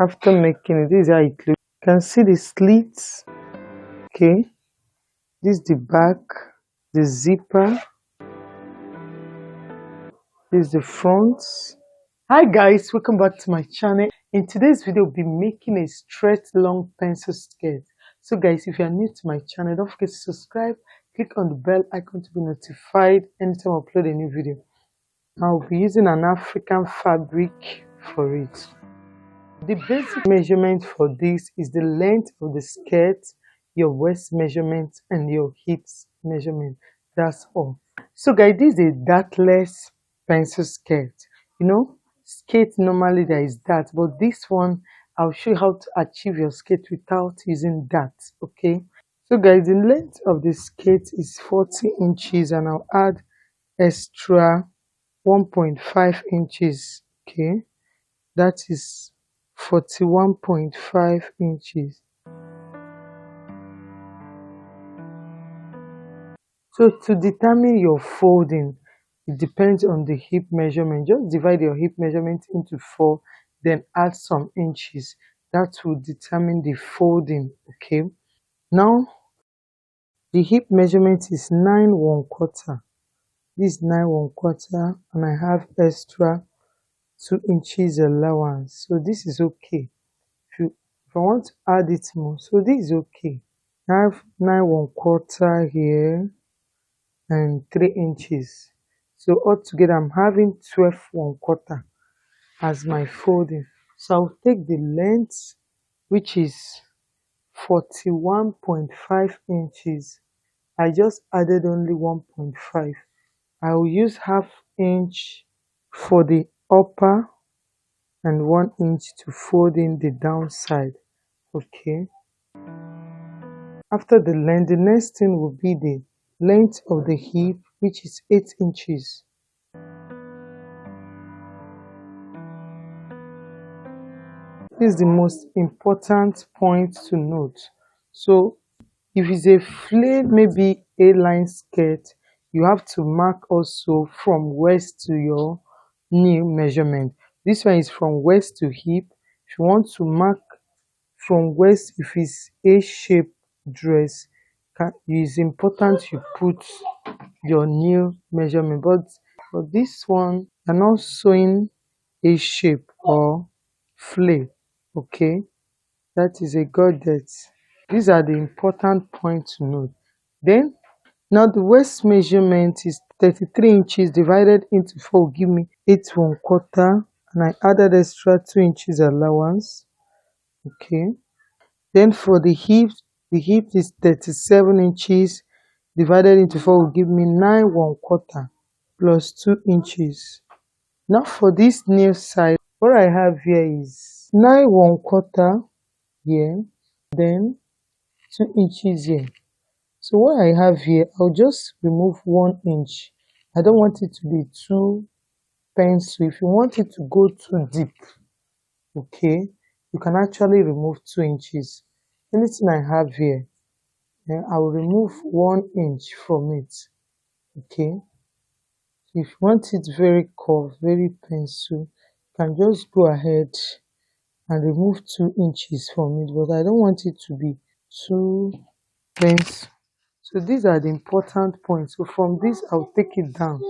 After making it, this is how it looks. You can see the slits. Okay, this is the back, the zipper, this is the front. Hi guys, welcome back to my channel. In today's video, we'll be making a straight long pencil skirt. So guys, if you are new to my channel, don't forget to subscribe, click on the bell icon to be notified anytime I upload a new video. I'll be using an African fabric for it. The basic measurement for this is the length of the skirt, your waist measurement, and your hips measurement. That's all. So guys, this is a dartless pencil skirt. You know, skirt normally there is dart, but this one I'll show you how to achieve your skirt without using dart. Okay. So guys, the length of the skirt is 40 inches, and I'll add extra 1.5 inches. Okay, that is 41.5 inches. So to determine your folding, it depends on the hip measurement. Just divide your hip measurement into 4, then add some inches. That will determine the folding. Okay, now the hip measurement is 9 1/4. This is 9 1/4, and I have extra 2 inches allowance, so this is okay. If I want to add it more, so this is okay. I have 9 1/4 here and 3 inches, so altogether I'm having 12 1/4 as my folding. So I'll take the length, which is 41.5 inches. I just added only 1.5. I will use ½ inch for the upper and 1 inch to fold in the downside. Okay, after the length, the next thing will be the length of the hip, which is 8 inches. This is the most important point to note. So if it's a flared, maybe A-line skirt, you have to mark also from waist to your knee measurement. This one is from waist to hip. If you want to mark from waist, if it's A-shape dress, it's important you put your knee measurement. But this one, you're not sewing A-shape or flare. Okay, that is a goddess. These are the important points to note. Then, now the waist measurement is 33 inches divided into 4 will give me 8 1/4, and I added extra 2 inches allowance. Okay. Then for the hip is 37 inches divided into 4 will give me 9 1/4 plus 2 inches. Now for this new side, what I have here is 9 1/4 here, then 2 inches here. So what I have here, I'll just remove 1 inch. I don't want it to be too pencil. If you want it to go too deep, okay, you can actually remove 2 inches. Anything I have here, then I will remove 1 inch from it. Okay, if you want it very curved, very pencil, you can just go ahead and remove 2 inches from it, but I don't want it to be too pencil. So these are the important points. So from this, I'll take it down.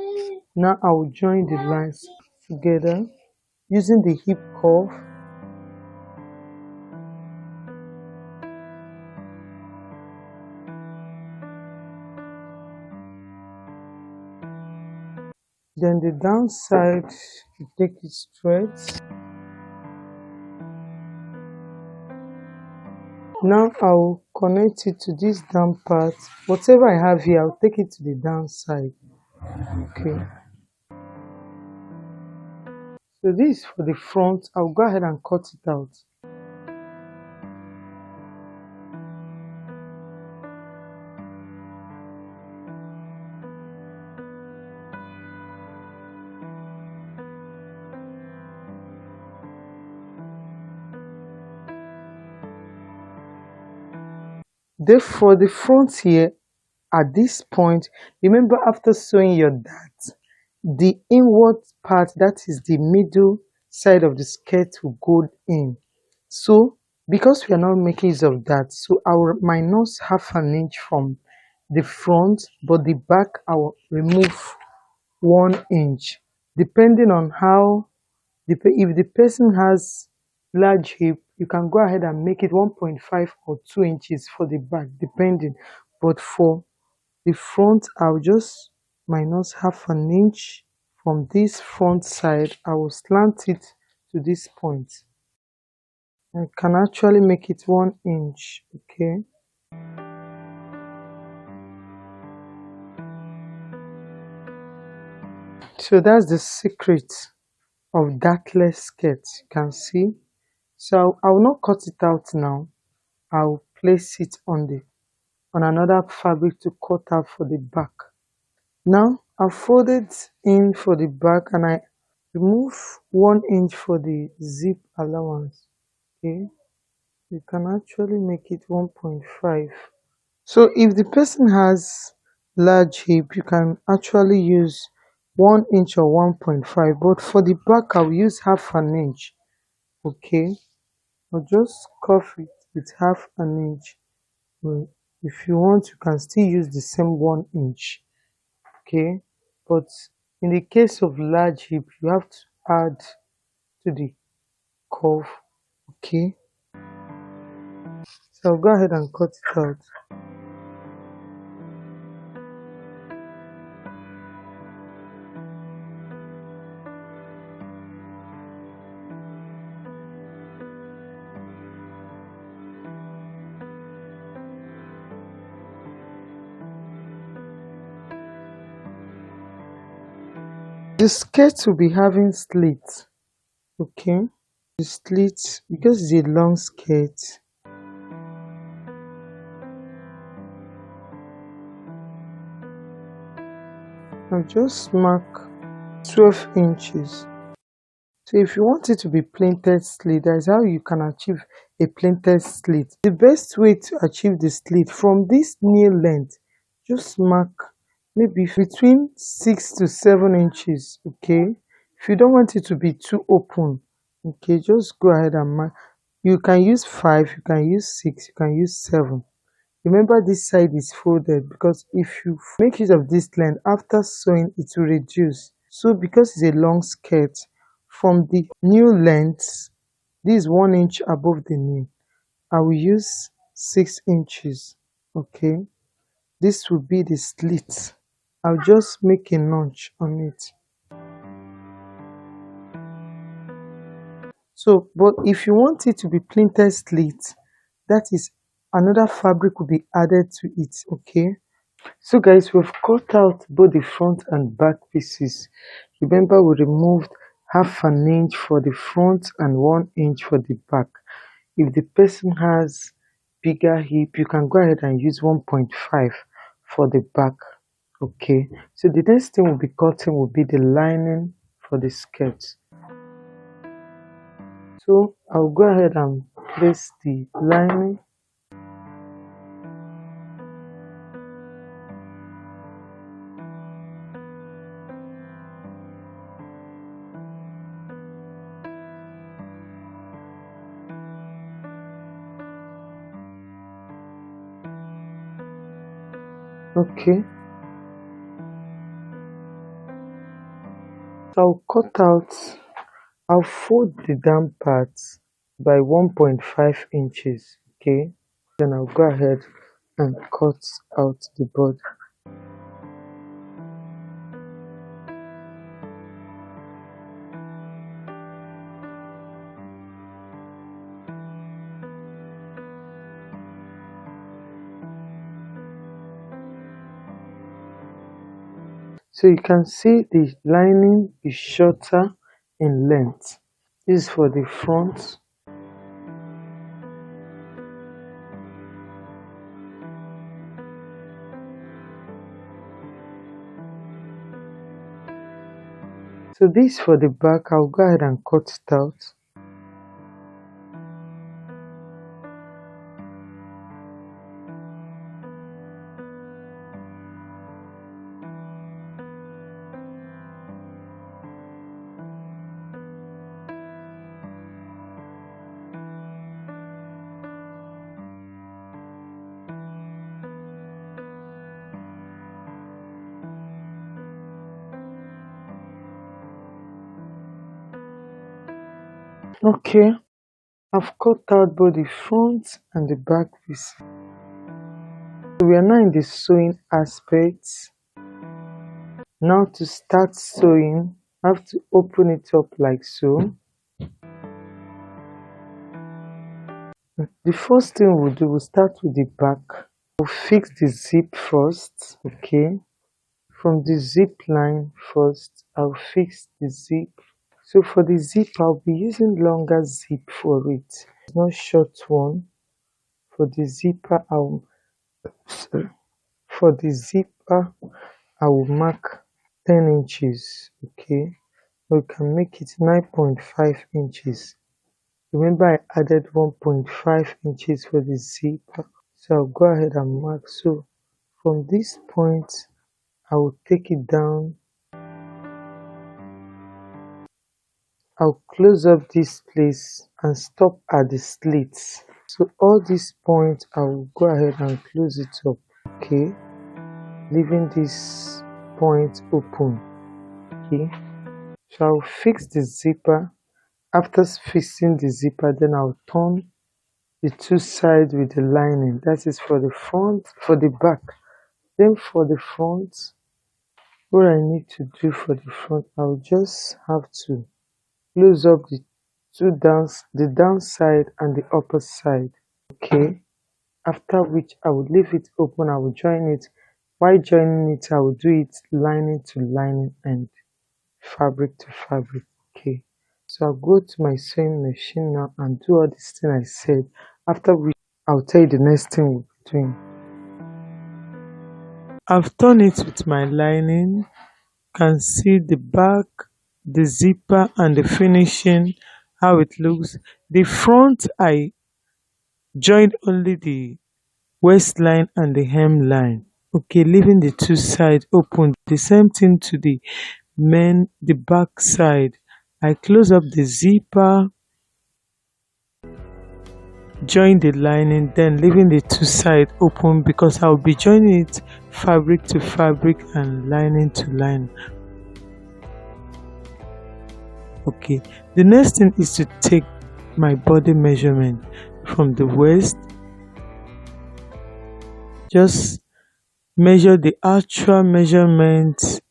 Now I will join the lines together using the hip curve. Then the downside, you take it straight. Now I'll connect it to this down part. Whatever I have here, I'll take it to the downside. Okay. So this is for the front. I'll go ahead and cut it out. Then for the front here, at this point, remember after sewing your dart, the inward part, that is the middle side of the skirt, will go in. So because we are not making use of that, so our minus half an inch from the front, but the back I'll remove 1 inch, depending on how if the person has large hip, you can go ahead and make it 1.5 or 2 inches for the back, depending. But for the front, I'll just minus half an inch from this front side. I will slant it to this point. I can actually make it 1 inch. Okay, so that's the secret of dactless skirt. You can see. So I will not cut it out now. I'll place it on another fabric to cut out for the back. Now I've folded in for the back and I remove 1 inch for the zip allowance. Okay, you can actually make it 1.5. So if the person has large hip, you can actually use 1 inch or 1.5. But for the back, I'll use half an inch. Okay, I'll just cuff it with half an inch. Well, if you want, you can still use the same 1 inch. Okay, but in the case of large hip, you have to add to the curve. Okay, so I'll go ahead and cut it out. The skirt will be having slits. Okay, the slit, because it's a long skirt, I'll just mark 12 inches. So if you want it to be plainted slit, that is how you can achieve a plainted slit. The best way to achieve the slit from this knee length, just mark maybe between 6 to 7 inches. Okay, if you don't want it to be too open, okay, just go ahead and mark. You can use 5, you can use 6, you can use 7. Remember this side is folded because if you make use of this length after sewing, it will reduce. So because it's a long skirt, from the new length, this is 1 inch above the knee, I will use 6 inches. Okay, this will be the slit. I'll just make a notch on it. So, but if you want it to be printed slit, that is another fabric will be added to it. Okay, so guys, we've cut out both the front and back pieces. Remember, we removed half an inch for the front and 1 inch for the back. If the person has bigger hip, you can go ahead and use 1.5 for the back. Okay, so the next thing we'll be cutting will be the lining for the skirt. So I'll go ahead and place the lining. Okay, so I'll cut out, I'll fold the down part by 1.5 inches. Okay, then I'll go ahead and cut out the body. So you can see the lining is shorter in length. This is for the front. So this for the back, I'll go ahead and cut it out. Okay, I've cut out both the front and the back piece. So we are now in the sewing aspect. Now to start sewing, I have to open it up like so. The first thing we'll do, we'll start with the back. We'll fix the zip first, okay? From the zip line first, I'll fix the zip. So for the zip, I'll be using longer zip for it, not short one. For the zipper, sorry, for the zipper, I will mark 10 inches, okay? Or you can make it 9.5 inches. Remember I added 1.5 inches for the zipper. So I'll go ahead and mark. So from this point, I will take it down. I'll close up this place and stop at the slits. So all these points, I will go ahead and close it up, okay? Leaving this point open, okay? So I'll fix the zipper. After fixing the zipper, then I'll turn the two sides with the lining. That is for the front, for the back. Then for the front, what I need to do for the front, I'll just have to close up the the downside and the upper side, okay? After which I would leave it open, I will join it. While joining it, I will do it lining to lining and fabric to fabric, okay? So I'll go to my sewing machine now and do all this thing I said. After which I'll tell you the next thing we'll be doing. I've done it with my lining. Can see the back, the zipper and the finishing, how it looks. The front I joined only the waistline and the hemline, okay, leaving the two sides open. The same thing to the back side. I close up the zipper, join the lining, then leaving the two sides open because I'll be joining it fabric to fabric and lining to line. Okay, the next thing is to take my body measurement from the waist. Just measure the actual measurement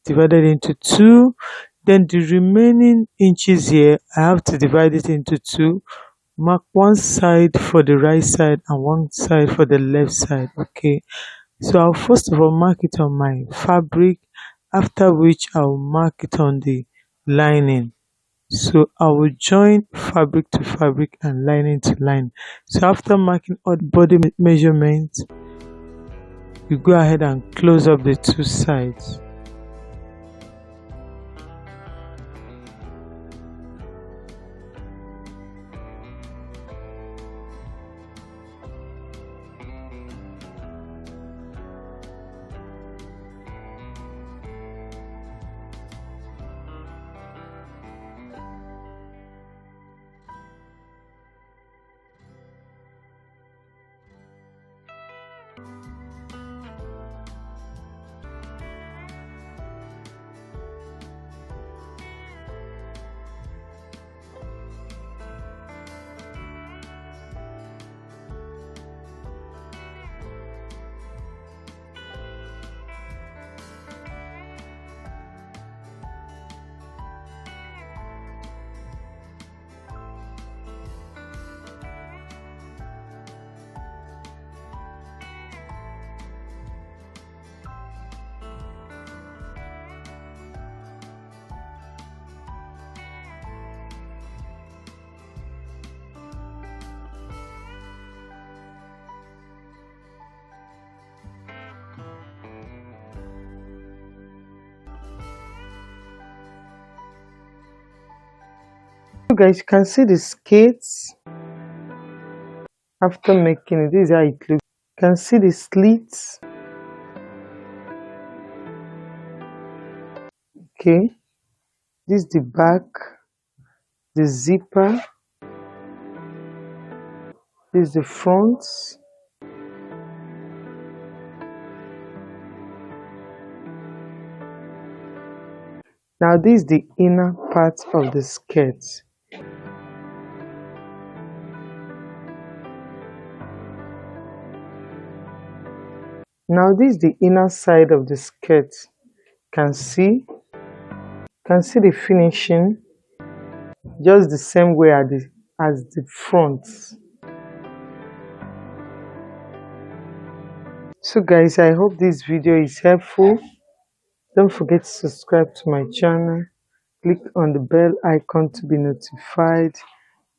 divided into two. Then the remaining inches here, I have to divide it into two. Mark one side for the right side and one side for the left side, okay? So I'll first of all mark it on my fabric, after which I'll mark it on the lining. So I will join fabric to fabric and lining to line. So after marking all the body measurements, you go ahead and close up the two sides. You guys can see the skates after making it. This is how it looks. You can see the slits, okay? This is the back, the zipper, this is the front, Now this is the inner part of the skirt. Now this is the inner side of the skirt. Can see the finishing just the same way as the front. So guys, I hope this video is helpful. Don't forget to subscribe to my channel. Click on the bell icon to be notified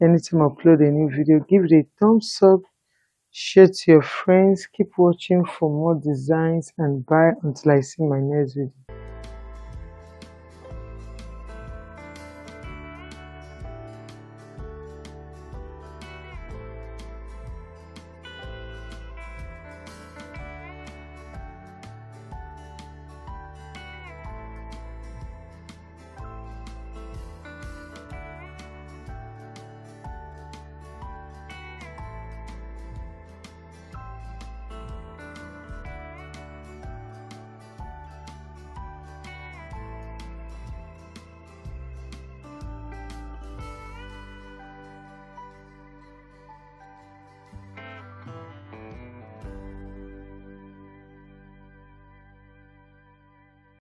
anytime I upload a new video. Give it a thumbs up, share to your friends, keep watching for more designs, and bye until I see my next video.